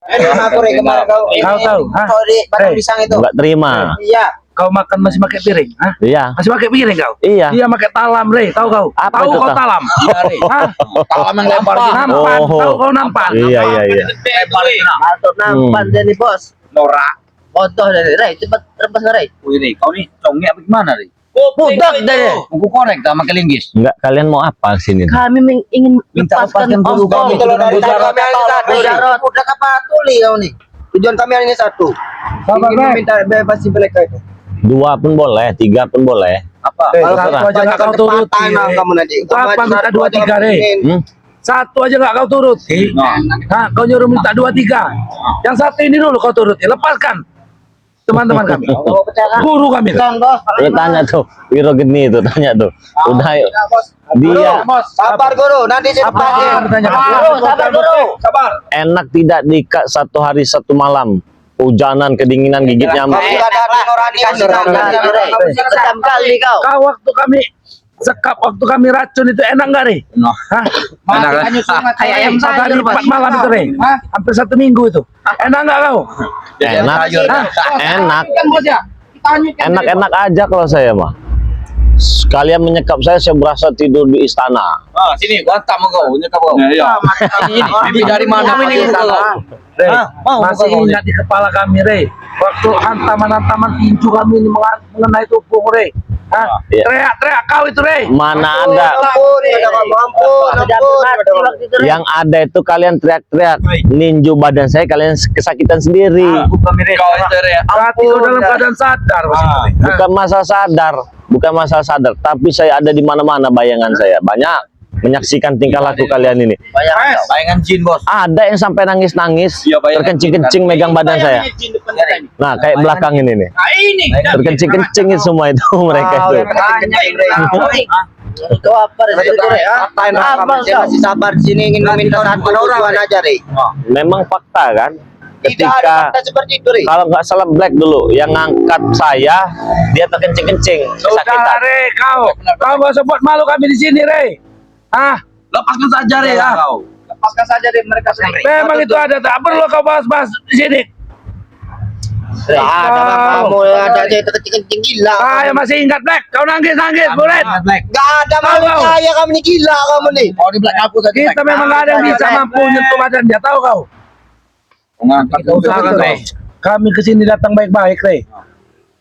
Aku Rey kemarin kau tahu, sorry batang pisang itu. Enggak terima. Iya. Kau makan masih pakai piring? Hah? Iya. Masih pakai piring kau? Iya. Dia pakai talam, Rey. Tahu kau? Apa Tahu itu, kau Kang? talam? Iya, Rey. Hah? Talam yang lempar Nampan. Tahu kau nampan? Iya. Masuk nampan jadi bos. Norak. Bodoh dari Rey, cepat rebus Rey. Wih, kau nih congnya apa gimana, Ri? Budak deh. Aku korek sama kelinggis. Enggak, kalian mau apa sini? Kami ingin Minta lepaskan lepaskan dulu ongkong. kami. Kalau dari Budak kami hanya satu. Budak apa tuli kau nih? Tujuan kami hanya satu. Sabar, Ingin Rey. meminta bebasi mereka itu. 2 pun boleh, 3 pun boleh. Apa? Rey, Kalau satu terserah. aja nggak kau turuti, Rey. kamu nanti. Itu apa minta 2, 3, Rey? Satu aja nggak kau turuti. Nah, kau nyuruh minta 2, 3. Yang satu ini dulu kau turuti. Lepaskan teman-teman kami. Guru kami. Lu tanya tuh, Wiro Geni itu tanya tuh. Udah yuk. Dia Sabar guru, nanti saya Apa tanya. bertanya? Guru, sabar guru. Sabar. enak tidak diikat 1 hari 1 malam. Hujanan, kedinginan, gigit nyamuk. Kamu nggak ada nurani kasih Kejam kali kau. Kau waktu kami sekap, waktu kami racun itu enak nggak, Rey? Noh. Hah? Kayak ayam 4 hari 4 malam itu, Rey. Hampir 1 minggu itu. Enak nggak kau? Enak. Hah? Enak. Kan Enak-enak aja kalau saya mah. Sekalian menyekap saya berasa tidur di istana. Ah, sini gua hantam kau, nyekap kau. Iya. Mimpi dari mana kau ini kau? Rey, Mau masih kau ingat di kepala kami, Rey. Waktu hantaman-hantaman tinju kami ini mengenai tubuh, Rey. Hah? Iya. Teriak-teriak kau itu, Rey. Mana ada. Ampun. Yang ada itu kalian teriak-teriak. Ninju badan saya, kalian kesakitan sendiri. Bukan mirip kau itu, Ri. Saat itu dalam keadaan sadar. Rey. Bukan masa sadar. Bukan masalah sadar, tapi saya ada di mana-mana bayangan saya. Banyak menyaksikan tingkah laku kalian ini. Bayangan jin, Bos. Ada yang sampai nangis-nangis, Iya, bayangan terkencing-kencing megang badan saya. Nah, kayak belakang ini nih. Nah, ini. Terkencing-kencing itu semua itu mereka itu. Itu apa Rey? Masih sabar di sini ingin meminta satu tujuan aja Rey. Memang fakta kan? Tidak ada Ketika fakta seperti itu Rey. kalau nggak salah Black dulu yang ngangkat saya, dia terkencing-kencing, Sudah, kesakitan. Rey, kau nggak usah buat malu kami di sini, Rey. Ah, Lepaskan saja, Ri. Lepaskan saja deh mereka sendiri. memang itu ada, tak perlu kau bahas-bahas di sini. Ada kamu ada aja kencing gila. Saya masih ingat, Black. Kau nangis-nangis, boleh. Black. Gak ada mau Tahu. saya kamu nih gila kamu nih. Oh, di belakang aku tadi. Kita memang nggak ada yang bisa mampu nyentuh badan dia, tahu kau? Mengangkat Usahakan, Rey. Kami kesini datang baik-baik, Rey.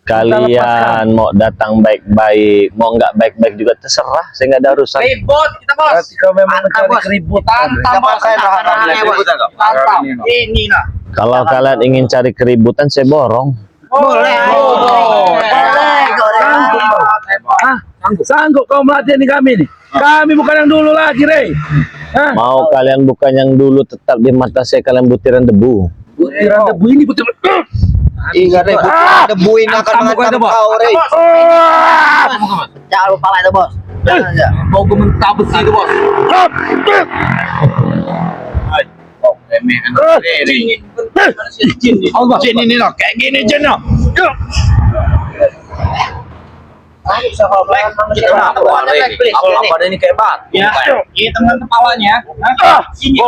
Kalian mau datang baik-baik, mau nggak baik-baik juga terserah. Saya nggak ada urusan. Ribut kita, Bos. Berarti kau memang Mantap, mencari Bos. keributan. Tambah Saya tahan. Tantang. Ini nah. Kalau kalian ingin cari keributan, saya borong. Boleh. Sanggup kau? Hah? Sanggup kau melatih kami nih? Kami bukan yang dulu lagi, Rey. Hah? Mau kalian bukan yang dulu, tetap di mata saya kalian butiran debu. Butiran debu ini betul. Ingat Rey, debu ini akan menghantam kau Rey. Jangan lupa lah itu bos. Mau gue mentah besi itu, Bos. Oh, remehan. Allah, sini nih loh, kayak gini aja noh. Apa ada ini kayak bat? Ya, ini teman kepalanya. Ini.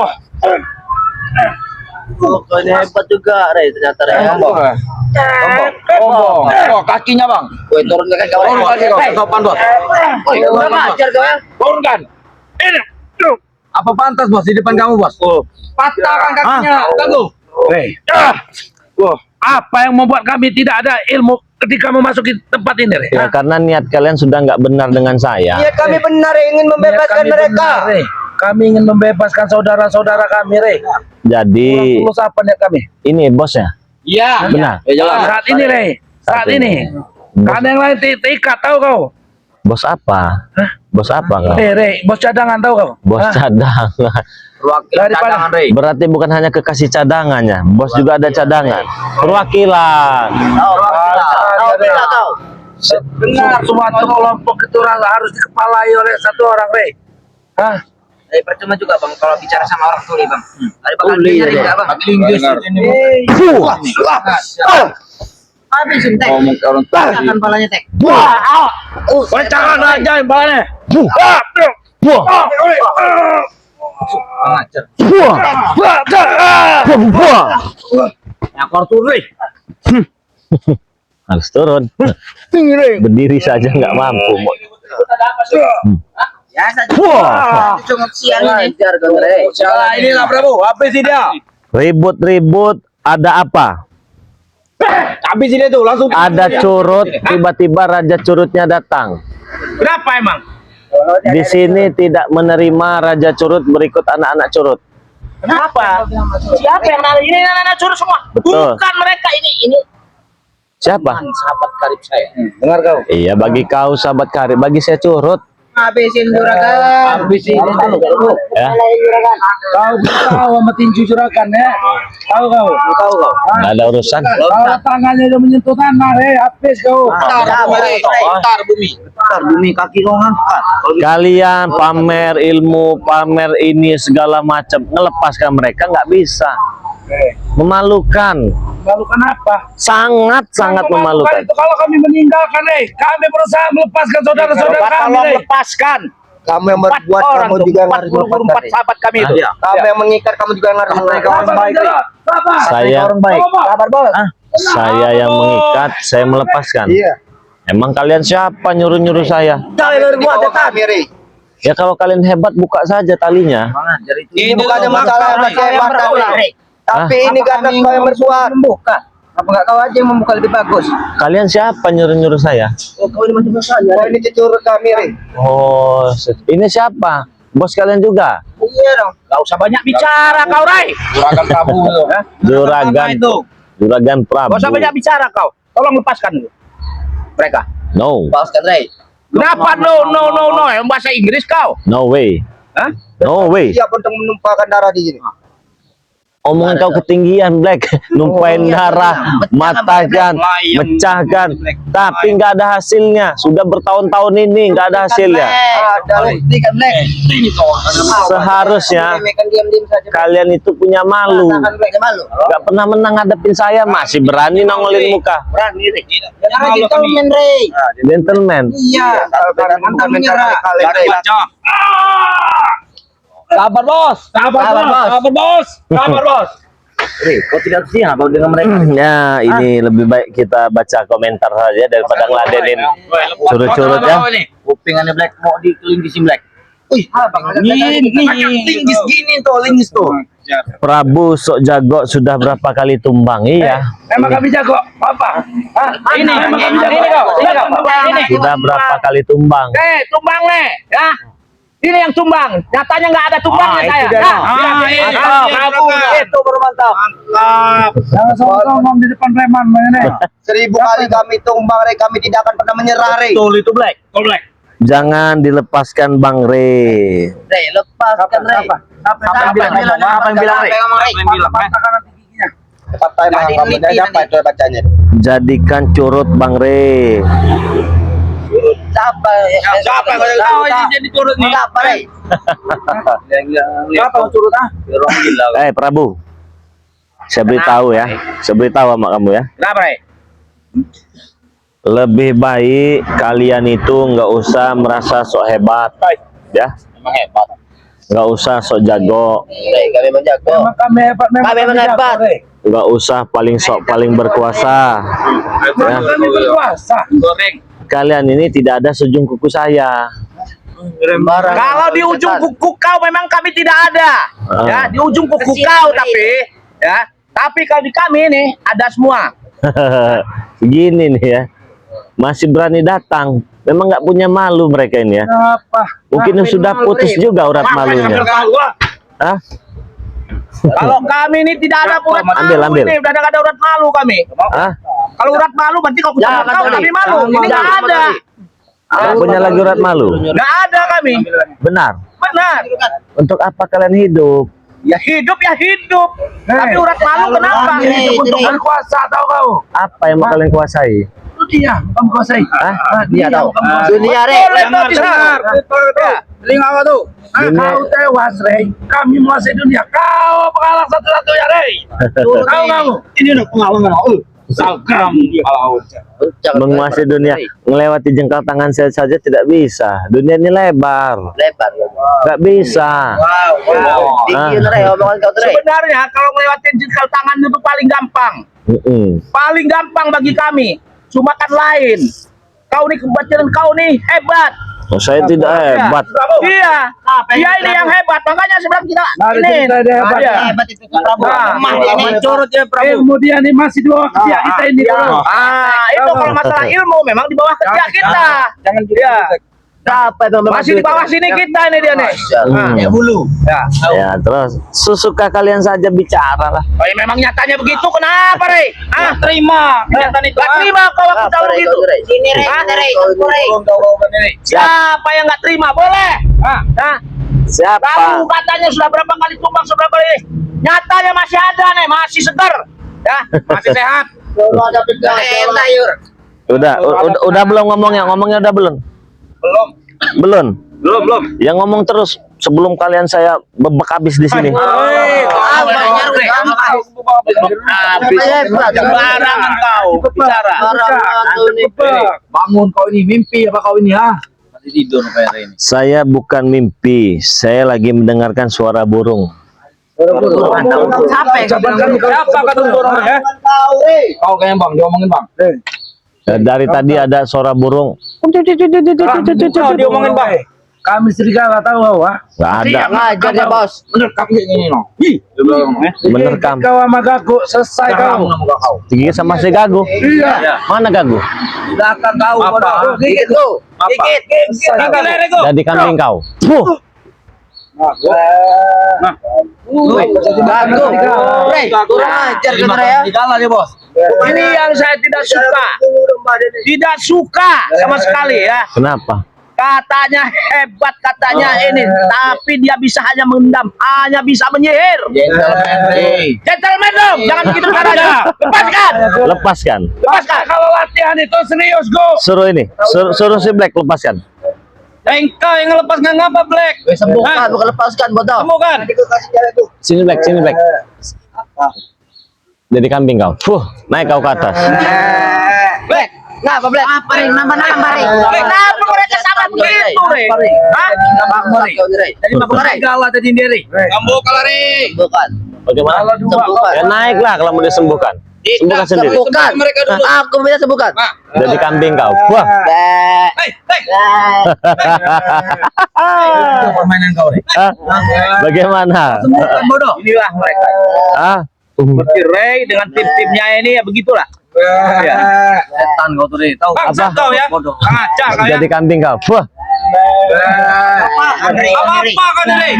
Ini hebat juga Rey ternyata Rey. Oh, kakinya, Bang. Woi turun ke kaki kau. Turun kaki kau, sopan, Bos. Woi kurang ajar kau ya. Turunkan. Ini. Apa pantas, Bos, di depan kamu, Bos? Patah kan kakinya, kamu. Rey. Apa yang membuat kami tidak ada ilmu ketika memasuki tempat ini, Rey? Ya karena niat kalian sudah nggak benar dengan saya. Niat kami benar ingin membebaskan Kami mereka. benar, Rey. Kami ingin membebaskan saudara-saudara kami, Rey. Jadi Tulus apa niat kami? ini bosnya. Iya. Benar. Ya jelas. Saat ini, Rey. Saat ini. Karena yang lain terikat, tahu kau? Bos apa? Bos apa kau? Rey, bos cadangan tahu kau? Bos Hah? cadangan. Perwakilan Daripada- cadangan, Rey. Berarti bukan hanya kekasih cadangannya, bos juga ada cadangan. Perwakilan. Tahu bisa kau. Benar, suatu kelompok itu harus dikepalai oleh satu orang, Rey. Hah? Percuma juga Bang kalau bicara sama orang tuli Bang. Ada bakal dengar enggak Bang? Pakai linggis ini. Habisin tek. Ngomong ke orang tua. Akan palanya tek. Jangan aja balanya. Ngajar. Wah. Wah. Ya kor turun. Harus turun. Berdiri saja nggak mampu. Ya saja. Wah. Itu cuma siang ini. Ngajar kau Rey. Salah inilah Prabu. Apa sih dia? Ribut-ribut, ada apa? Habis ini tuh langsung. Ada curut, tiba-tiba raja curutnya datang. Berapa emang? Di sini tidak menerima raja curut berikut anak-anak curut. Kenapa? Siapa yang nari ini anak-anak curut semua? Betul. Bukan mereka ini. Siapa? Sahabat karib saya. Dengar kau. Iya, bagi kau sahabat karib, bagi saya curut. Habisin juragan. Habisin. Ya. Kau tahu sama tinju juragan ya? Tahu kau? Tahu kau. Nggak ada urusan. Kalau tangannya udah menyentuh tanah, habis kau. Tar bumi. Tar bumi kaki kau ngangkat. Kalian pamer ilmu, pamer ini segala macam, ngelepaskan mereka nggak bisa. Memalukan, Memalukan apa? sangat memalukan. Itu kalau kami meninggalkan, kami berusaha melepaskan saudara-saudara kami. Lepaskan. Kamu yang berbuat, kamu juga harus melepaskan. sahabat kami itu. Kamu yang mengikat, kamu juga harus melepaskan. Sabar, sabar. Saya, Orang baik. Sabar bos. saya yang mengikat, saya melepaskan. Iya. Emang kalian siapa nyuruh-nyuruh saya? Kau yang berbuat kami Rey. Ya kalau kalian hebat buka saja talinya. Ini bukannya masalah yang hebat Rey. Tapi ini karena kau yang berbuat. Membuka. Apa enggak kau aja yang membuka lebih bagus? Kalian siapa nyuruh-nyuruh saya? Oh, kau ini masih bersalah. Kau ini curut kami Rey. Oh, ini siapa? Bos kalian juga? Iya dong. Gak usah banyak bicara kau, Rai. Juragan Prabu itu. Juragan Prabu. Gak usah banyak bicara kau. Tolong lepaskan mereka. No, Lepaskan Rey. Kenapa no? Yang bahasa Inggris kau? no way. Hah? No way. Siap untuk menumpahkan darah di sini. Omongan kau ketinggian, Black. Numpain darah, matakan, mecahkan. Tapi nggak ada hasilnya. Sudah bertahun-tahun ini nggak ada hasilnya. Ada bukti kan Black. Seharusnya Diam-diam saja. kalian itu punya malu. Rasakan Black malu. Nggak pernah menang ngadepin saya, masih berani nongolin muka. Berani, Rik. Jangan gentleman Rey. Gentleman. Iya. Anda menyerah. Sabar bos. Sabar bos. Kau tidak siap kau dengan mereka. Ya, ini lebih baik kita baca komentar saja daripada ngeladenin curut-curut ya. Kupingannya Black mau dikelingkisin Black. Wih, linggis gini tuh. Prabu sok jago sudah berapa kali tumbang? Iya. Emang kami jago apa? Ini Emang kami jago. Ini. Sudah berapa kali tumbang? Tumbang nih, ya. Ini yang tumbang. Nyatanya nggak ada tumbangnya saya. Itu baru mantap. Jangan sombong di depan preman, mana? 1000 kali kami tumbang Rey, kami tidak akan pernah menyerah Rey. Betul itu Black. Jangan dilepaskan Bang Rey. Rey, lepaskan Rey. Apa yang bilang Rey? Patahkan nanti giginya. Patah emang kamu dapat itu bacanya. Jadikan curut Bang Rey. Siapa Kau ini jadi curut nih. Siapa Rey? Kenapa curut Prabu. Saya beritahu ya. Saya beritahu sama kamu ya. Kenapa, Rai? Lebih baik kalian itu nggak usah merasa sok hebat, ya. Emang hebat. Nggak usah sok jago, Rey, kami menjago. Emang kami hebat, memang Kami kami jago, hebat. Rey. nggak usah paling berkuasa. Ya. Kami berkuasa. Goreng. Kalian ini tidak ada sejung kuku saya. Kalau di ujung kuku kau memang kami tidak ada. Ya, di ujung kuku kau tapi kalau di kami ini ada semua. Begini nih ya, masih berani datang. Memang nggak punya malu mereka ini ya. Apa? Mungkin sudah putus juga urat malunya. Hah? Kalau kami ini tidak ada urat malu Ambil. ini, udah ada urat malu kami. Hah? Kalau urat malu berarti kau Jangan, kau Tony. kami malu. Jangan, Ini nggak jangan, ada. Nggak punya lagi urat malu. Nggak ada kami. Benar. Benar. Untuk apa kalian hidup? Ya hidup. Tapi urat malu kenapa? Kami itu untuk berkuasa, tahu kau? Apa yang mau kalian kuasai? Itu dia, kamu kuasai. Hah? Dia tahu. Dunia Rey. Boleh tuh dengar. Telinga apa tuh? Kau tewas, Rey. Kami menguasai dunia. Kau penghalang satu-satunya, Rey. Tahu kamu? Ini udah pengalaman. Salgram kalau menguasai dunia. Melewati jengkal tangan saya saja tidak bisa. Dunia ini lebar. Lebar. Nggak bisa. Tinggi Rey, omongan kau Rey. Sebenarnya kalau ngelewatin jengkal tangan itu paling gampang. Paling gampang bagi kami. Cuma kan lain. Kau nih kebetulan kau nih hebat. Oh, saya tidak hebat. Iya. Dia ini yang hebat. Makanya sebelum kita ini. Hebat itu Prabu. Lemah ini curut ya Prabu. Ilmu dia nih masih di bawah kerja kita ini. Itu kalau masalah ilmu memang di bawah kerja kita. Jangan Iya. Siapa itu Masih di bawah sini kita ini dia nih. Ya bulu. Ya, terus suka kalian saja bicara lah. Oh, ya memang nyatanya begitu. Kenapa, Rey? Terima kenyataan itu. Gak terima kalau aku tahu begitu. Sini Rey, Rey. Siapa yang nggak terima? Boleh. Siapa? Kamu katanya sudah berapa kali tumbang seberapa kali? Nyatanya masih ada nih, masih segar. Ya, masih sehat. Kalau ada sayur. Udah belum ngomongnya? Ngomongnya udah belum? Belum. Yang ngomong terus sebelum kalian saya bebek habis di sini. Sembarangan kau bicara. Bangun kau ini, mimpi apa kau ini ha? Tidur kayak ini. Saya bukan mimpi, saya lagi mendengarkan suara burung. Siapa kata orang ya? Kau kayak bang, diomongin bang. Dari tadi ada suara burung. Kau diomongin bang. Kami serigala tahu kau ha? Nggak ada. Ngajar ya bos. Menerkam kayak gini no. Menerkam. Kau sama Gago selesai kau. Tinggi sama si Gago. Iya. Mana Gago? Belakang kau. Dikit tuh. Dikit. Jadi kambing kau. Gago. Rey, kurang ajar kan Rey ya. Ini yang saya tidak suka. Tidak suka sama sekali ya. Kenapa? Katanya hebat, katanya ini, tapi dia bisa hanya mengendam, hanya bisa menyihir. Gentleman dong, jangan begitu caranya. Lepaskan. Lepaskan. Kalau latihan itu serius go. Suruh ini. Suruh si Black lepaskan. Engkau yang melepaskan apa, Black? Sembuhkan, bukan lepaskan bodoh. Sembuhkan. Sini Black. Jadi kambing kau. Naik kau ke atas. Black. Ngapa Black? Apa Rey? Nambah Rey. Kenapa mereka sama begitu, Rey? Jadi mabuk Rey. Gala tadi sendiri. Kamu kalau Rey. Bukan. Bagaimana? Sembuhkan. Ya naiklah kalau mau disembuhkan. Sembuhkan sendiri. Sembuhkan. Aku bisa sembuhkan. Jadi kambing kau. Wah. Permainan kau Rey. Bagaimana? Sembuhkan bodoh. Inilah mereka. Seperti Rey dengan tim-timnya ini ya begitulah. Ya. Setan kau tuh Rey. Tahu Apa? Kau ya. Bodoh. Ngaca kau ya. Jadi kambing kau. Wah. Apa kau nih, Rey?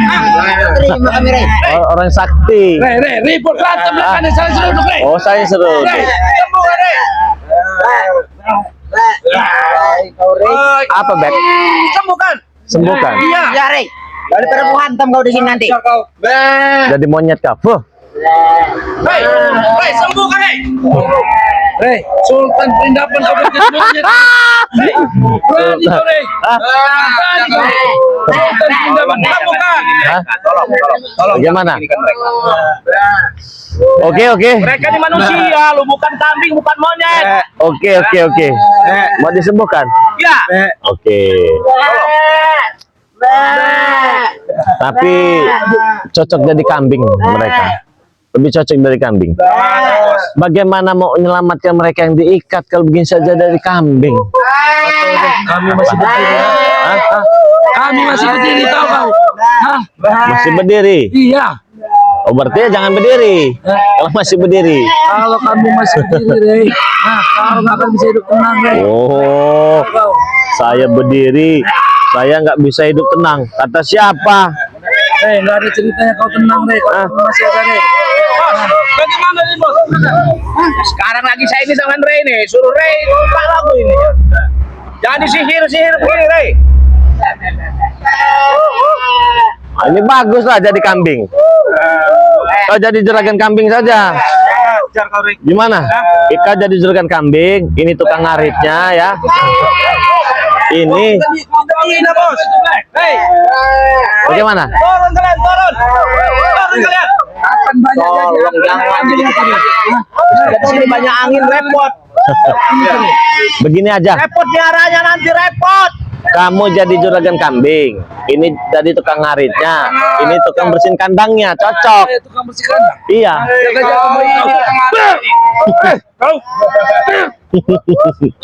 Terima kami Rey. Orang sakti. Rey, report berantem belakangnya saya seruduk Rey. Oh, saya seru. Sembuhkan Rey. Apa, Bek? Sembuhkan. Sembuhkan. Iya. Ya Rey. Daripada ku hantam kau di sini nanti. Jadi monyet kau. Wah. Rey, sembuhkan Rey. Rey, Sultan Perindapan kau berjaya monyet. Rey, berani kau Rey. Berani kau. Sultan Perindapan sembuhkan. Tolong. Bagaimana? Oke. Mereka ini manusia, lu bukan kambing, bukan monyet. Oke. Mau disembuhkan? Ya. Oke. Tapi cocok jadi kambing mereka. Lebih cocok dari kambing. Bagaimana mau menyelamatkan mereka yang diikat kalau begini saja dari kambing? Kami masih berdiri. Kami masih berdiri tahu kau? Masih berdiri? Iya. Oh, berarti ya jangan berdiri. Kalau masih berdiri. Kalau kami masih berdiri, Rey, kau nggak akan bisa hidup tenang, Rey. Oh, saya berdiri. Saya nggak bisa hidup tenang. Kata siapa? Rey, nggak ada ceritanya kau tenang, Rey. Kau masih ada, Rey. Bagaimana nih, Bos? Sekarang lagi saya ini dengan Rey nih, suruh Rey lupa lagu ini. Jangan disihir-sihir begini, Rey. Ini bagus lah jadi kambing. Kau jadi juragan kambing saja. Gimana? Ika jadi juragan kambing. Ini tukang ngaritnya ya. Ini. Bos. Hei. Bagaimana? Turun kalian, turun. Turun kalian. Akan banyak jadi Tolong jangan. Di sini banyak angin repot. Begini aja, Repot nyaranya nanti repot. kamu jadi juragan kambing, ini jadi tukang ngaritnya, ini tukang bersihin kandangnya, cocok. Itu kamu bersihkan. Iya. Jaga-jaga kembali kau. Kau.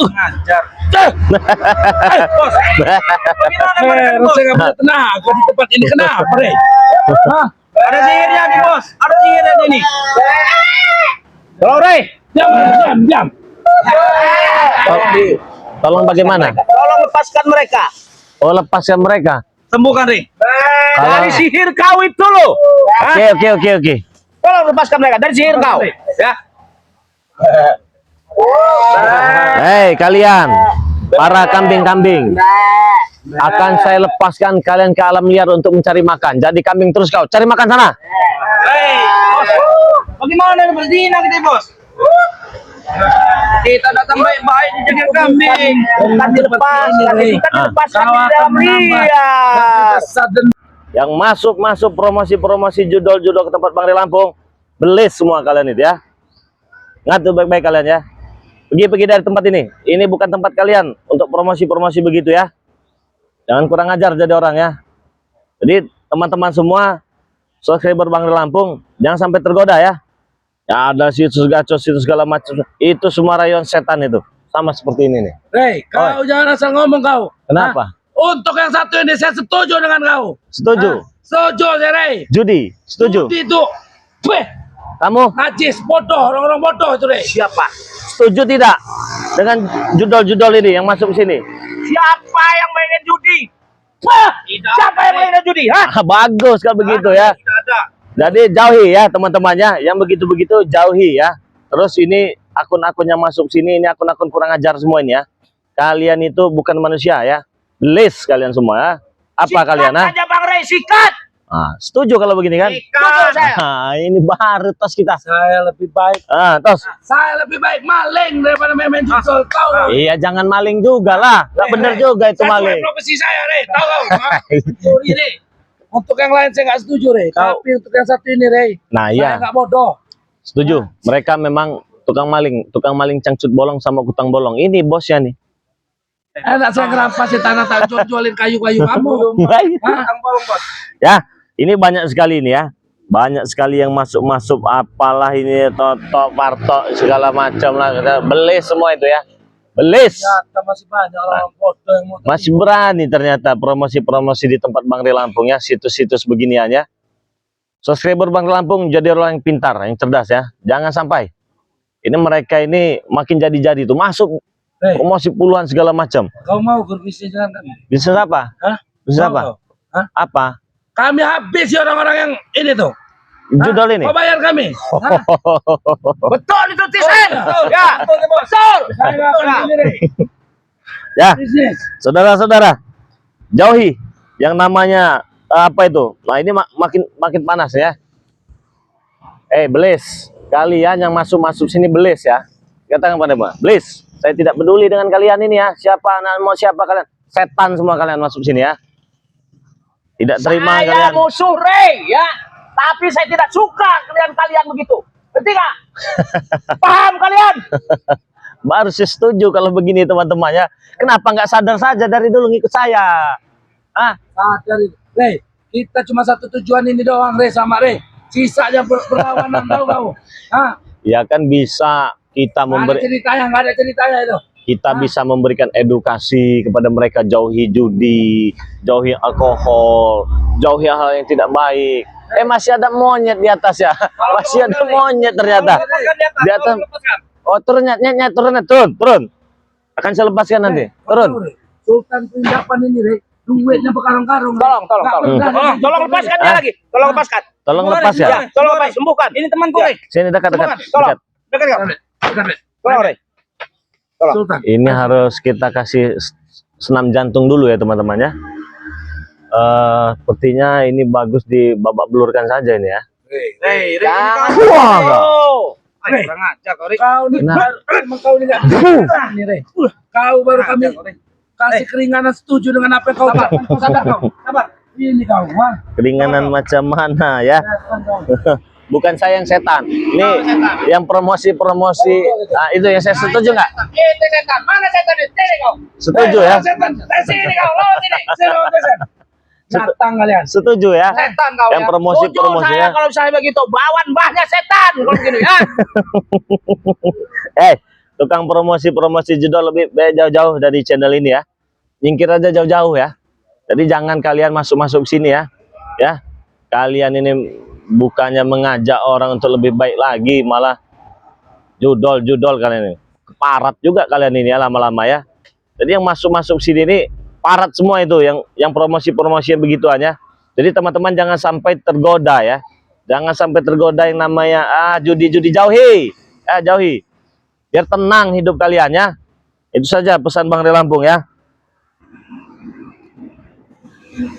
Ngajar. Bos. Rasanya nggak boleh tenaga di tempat ini kenapa, Rey? Hah? Ada sihirnya nih bos. Ada sihirnya ini. Tolong Rey. Diam. Tolong bagaimana? Tolong lepaskan mereka. Oh, lepaskan mereka. Sembuhkan Rey. Kalau- Dari sihir kau itu loh. Oke. Tolong lepaskan mereka dari sihir kau. Ya. Hei kalian, para kambing-kambing, akan saya lepaskan kalian ke alam liar untuk mencari makan. Jadi kambing terus kau, cari makan sana. Hei, bos. Bagaimana berzina kita bos? Kita datang baik-baik jadi kambing. Bukan dilepaskan, itu kan dilepaskan di dalam liar. Yang masuk promosi-promosi judol-judol ke tempat Bang Ri Lampung, belis semua kalian itu ya. Ngatur baik-baik kalian ya. Pergi dari tempat ini. Ini bukan tempat kalian untuk promosi-promosi begitu ya. Jangan kurang ajar jadi orang ya. Jadi teman-teman semua subscriber Bang Ri Lampung, jangan sampai tergoda ya. Ya ada situs gacor, situs segala macam. Itu semua rayon setan itu. Sama seperti ini nih. Rey, kau jangan asal ngomong kau. Kenapa? Hah? Untuk yang satu ini saya setuju dengan kau. Setuju? Setuju, Rey. Judi? Setuju? Judi itu. Kamu Najis, bodoh, orang-orang bodoh itu, Rey. Siapa? setuju tidak dengan judol-judol ini yang masuk ke sini? Siapa yang mainin judi? Siapa yang mainin judi? Hah? Bagus kalau begitu ya. Tidak ada. Jadi jauhi ya teman-temannya, yang begitu-begitu jauhi ya. Terus ini akun-akun yang masuk sini, ini akun-akun kurang ajar semua ini ya. Kalian itu bukan manusia ya. List kalian semua ya. Apa Sikat kalian aja Bang Rey, sikat. Setuju kalau begini kan? Setuju saya. Ini baru tos kita. Saya lebih baik. Tos. Saya lebih baik maling daripada main judol. Tahu nggak? Iya, jangan maling juga lah. Nggak bener juga itu Saya maling. profesi saya, Rey. Tahu nggak? Judi, Rey. Untuk yang lain saya nggak setuju, Rey. Tapi untuk yang satu ini, Rey, Nah, saya iya. nggak bodoh. Setuju. Mereka memang tukang maling cangcut bolong sama kutang bolong. Ini bosnya nih. Enak saya ngerampasin tanah tak jualin kayu-kayu kamu. Hah? Ya, ini banyak sekali ini ya. Banyak sekali yang masuk-masuk apalah ini Toto, Parto segala macam lah. Belis semua itu ya. Belis. Ternyata masih banyak orang bodoh yang mau Masih berani ternyata promosi-promosi di tempat Bang Ri Lampung ya, situs-situs beginian ya. Subscriber Bang Ri Lampung jadi orang yang pintar, yang cerdas ya. Jangan sampai ini mereka ini makin jadi-jadi tuh masuk promosi puluhan segala macam. Kau mau berbisnis dengan kami? Bisnis apa? Hah? Bisnis Mau apa? kau? Hah? Apa? Kami habis ya orang-orang yang ini tuh. Judul ini. Kau bayar kami? Hah? Betul itu Tisen. Ya, betul. Saya nggak akan ini, Rey. Ya, Bisnis. saudara-saudara, jauhi yang namanya apa itu. Nah, ini makin panas ya. Belis, kalian yang masuk sini belis ya. Katakan pada Mbak, belis. Saya tidak peduli dengan kalian ini ya. Mau siapa kalian? Setan semua kalian masuk sini ya. Tidak terima Saya kalian. musuh Rey ya. Tapi saya tidak suka kalian begitu. Ngerti nggak? Paham kalian? Baru saya setuju kalau begini teman-teman ya. Kenapa nggak sadar saja dari dulu ngikut saya? Sadar itu. Rey, kita cuma satu tujuan ini doang, Rey, sama Rey. Sisanya berlawanan, tahu kau? Hah? Ya kan bisa kita Nggak ada ceritanya itu. kita bisa memberikan edukasi kepada mereka, jauhi judi, jauhi alkohol, jauhi hal yang tidak baik. Masih ada monyet di atas ya. Masih ada monyet ternyata. Di atas. Oh, turun. Akan saya lepaskan nanti. Turun. Sultan pinjaman ini, Rey. Duitnya berkarung-karung. Tolong lepaskan dia lagi. Tolong lepaskan. Tolong lepas ya. Tolong lepas, sembuhkan. Ini temanku Rey. Sini dekat. Tolong. Dekat kau. Tolong Rey. Sultan. Ini harus kita kasih senam jantung dulu ya teman-teman ya. Sepertinya ini bagus dibabak belurkan saja ini ya. Rey. Rey, Kurang ajar kau Rey. kau nih, emang kau nih nggak nih, Rey. Kau baru kami kasih keringanan setuju dengan apa yang kau lakukan. Kau sadar kau? Sabar. Ini kau, wah. Keringanan macam mana ya? bukan saya yang setan. Ini yang promosi-promosi. Nah, itu yang saya setuju nggak? Itu setan. Mana setan itu? Sini kau. Setuju ya? Setan. Sini kau. Lawan sini. Sini setan. Datang kalian. Setuju ya? Setan kau Yang ya. promosi-promosinya. Setuju saya kalau misalnya begitu. Bawan mbahnya setan. Kalau gini ya. Tukang promosi-promosi judul lebih baik jauh-jauh dari channel ini ya. Nyingkir aja jauh-jauh ya. Jadi jangan kalian masuk-masuk sini ya. Ya. Kalian ini bukannya mengajak orang untuk lebih baik lagi, malah judol-judol kalian ini. Parat juga kalian ini ya lama-lama ya. Jadi yang masuk-masuk sini ini parat semua itu yang promosi-promosi yang begituan ya. Jadi teman-teman jangan sampai tergoda ya. Jangan sampai tergoda yang namanya judi-judi, jauhi. Jauhi. Biar tenang hidup kalian ya. Itu saja pesan Bang Ray Lampung ya.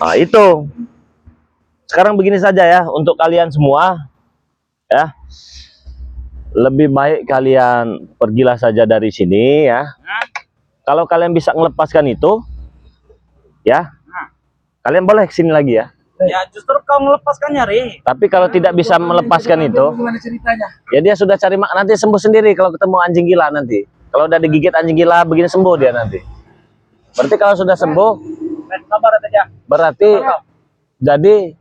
Nah, itu. Sekarang begini saja ya untuk kalian semua ya. Lebih baik kalian pergilah saja dari sini ya. Kalau kalian bisa melepaskan itu ya, kalian boleh kesini lagi ya. Ya justru kau melepaskannya, Ri. Tapi kalau tidak bisa melepaskan itu, Gimana ceritanya? ya dia sudah cari nanti sembuh sendiri kalau ketemu anjing gila nanti. Kalau udah digigit anjing gila begini sembuh dia nanti. Berarti kalau sudah sembuh, Sabar aja. berarti jadi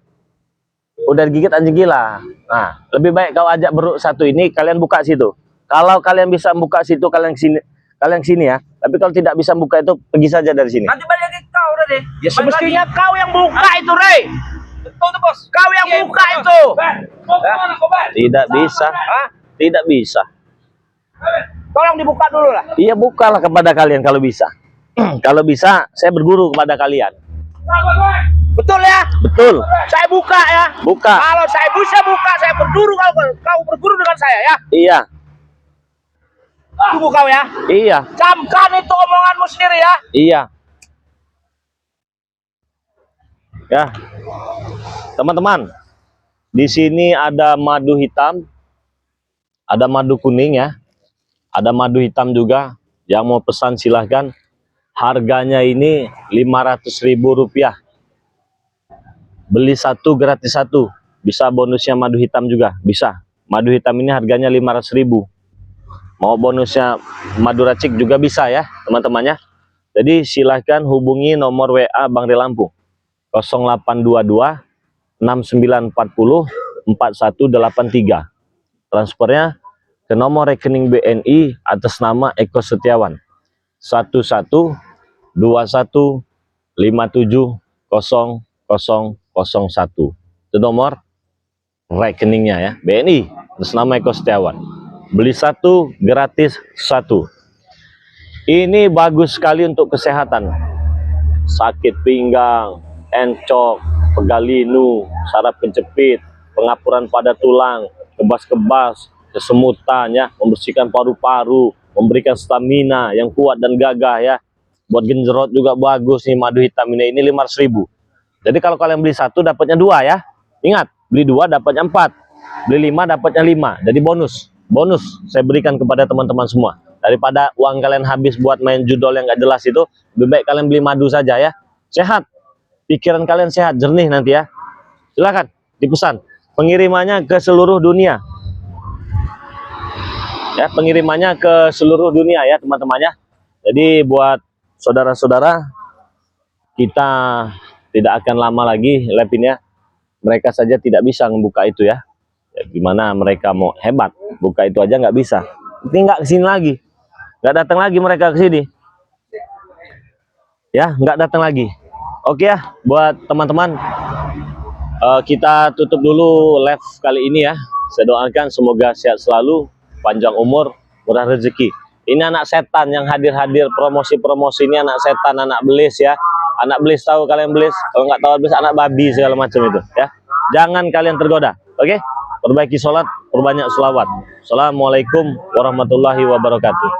udah digigit anjing gila. Nah, lebih baik kau ajak Bro satu ini, kalian buka situ. Kalau kalian bisa buka situ, kalian sini ya. Tapi kalau tidak bisa buka itu, pergi saja dari sini. Nanti balik lagi kau, Ri. Ya semestinya kau yang buka itu, Ri. Betul tuh, Bos. Kau yang buka itu. Mau kemana kau, Ban? Tidak bisa. Tidak bisa. Tolong dibuka dulu lah. Iya, bukalah kepada kalian kalau bisa. Kalau bisa, saya berguru kepada kalian. Betul ya? Betul. Saya buka ya. Buka. Kalau saya bisa buka, saya berguru, kau berguru dengan saya ya. Iya. Tunggu kau ya. Iya. Camkan itu omonganmu sendiri ya. Iya. Ya. Teman-teman, di sini ada madu hitam, ada madu kuning ya. Ada madu hitam juga. Yang mau pesan silahkan. Harganya ini Rp500.000. Beli satu gratis satu. Bisa bonusnya madu hitam juga. Bisa. Madu hitam ini harganya 500.000. Mau bonusnya madu racik juga bisa ya teman-temannya. Jadi silahkan hubungi nomor WA Bang Ray Lampung 0822 6940 4183. Transfernya ke nomor rekening BNI atas nama Eko Setiawan 1121570001. Itu nomor rekeningnya ya, BNI atas nama Eko Setiawan. Beli satu gratis satu. Ini bagus sekali untuk kesehatan. Sakit pinggang, encok, pegal linu, saraf kejepit, pengapuran pada tulang, kebas-kebas, kesemutan ya, membersihkan paru-paru, memberikan stamina yang kuat dan gagah ya. Buat genjerot juga bagus nih madu hitam ini 500.000. Jadi kalau kalian beli satu dapatnya 2 ya. Ingat, beli 2 dapatnya 4. Beli 5 dapatnya 5. Jadi bonus saya berikan kepada teman-teman semua. Daripada uang kalian habis buat main judol yang gak jelas itu, lebih baik kalian beli madu saja ya. Sehat, pikiran kalian sehat, jernih nanti ya. Silakan dipesan. Pengirimannya ke seluruh dunia. Ya, pengirimannya ke seluruh dunia ya teman-temannya. Jadi buat saudara-saudara, kita tidak akan lama lagi live ini ya. Mereka saja tidak bisa membuka itu ya. Gimana mereka mau hebat, buka itu aja nggak bisa. Ini nggak kesini lagi, nggak datang lagi mereka ke sini. Ya, nggak datang lagi. Oke ya, buat teman-teman, kita tutup dulu live kali ini ya. Saya doakan semoga sehat selalu, panjang umur, murah rezeki. Ini anak setan yang hadir-hadir promosi-promosi ini, anak setan, anak belis ya. Anak belis tahu kalian belis, kalau nggak tahu belis anak babi segala macam itu ya. Jangan kalian tergoda, oke? Perbaiki sholat, perbanyak selawat. Assalamualaikum warahmatullahi wabarakatuh.